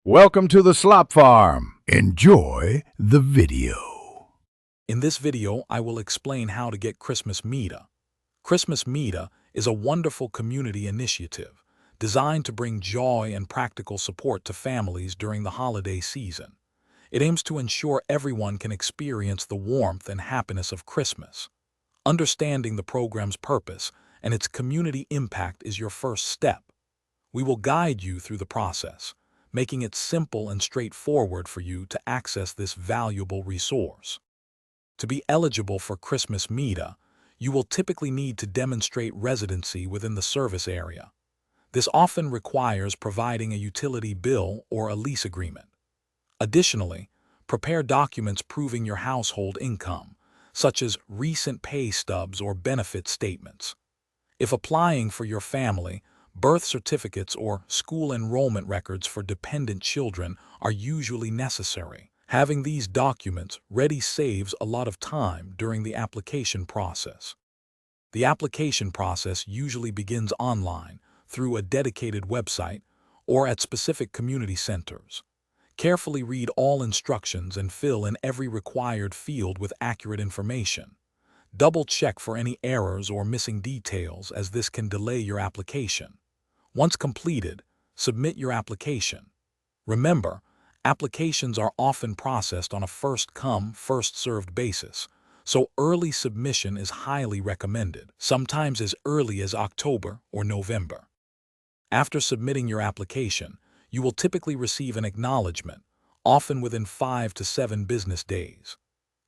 Welcome to the Slop Farm. Enjoy the video. In this video, I will explain how to get Christmas Mita. Christmas Mita is a wonderful community initiative designed to bring joy and practical support to families during the holiday season. It aims to ensure everyone can experience the warmth and happiness of Christmas. Understanding the program's purpose and its community impact is your first step. We will guide you through the process, making it simple and straightforward for you to access this valuable resource. To be eligible for Christmas Mita, you will typically need to demonstrate residency within the service area. This often requires providing a utility bill or a lease agreement. Additionally, prepare documents proving your household income, such as recent pay stubs or benefit statements. If applying for your family, birth certificates or school enrollment records for dependent children are usually necessary. Having these documents ready saves a lot of time during the application process. The application process usually begins online through a dedicated website or at specific community centers. Carefully read all instructions and fill in every required field with accurate information. Double-check for any errors or missing details, as this can delay your application. Once completed, submit your application. Remember, applications are often processed on a first-come, first-served basis, so early submission is highly recommended, sometimes as early as October or November. After submitting your application, you will typically receive an acknowledgement, often within 5 to 7 business days.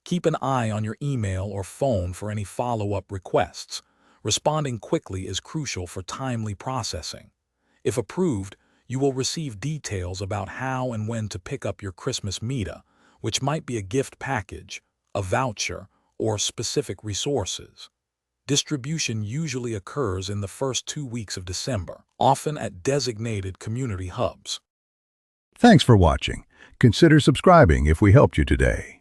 Keep an eye on your email or phone for any follow-up requests. Responding quickly is crucial for timely processing. If approved, you will receive details about how and when to pick up your Christmas Mita, which might be a gift package, a voucher, or specific resources. Distribution usually occurs in the first 2 weeks of December, often at designated community hubs. Thanks for watching. Consider subscribing if we helped you today.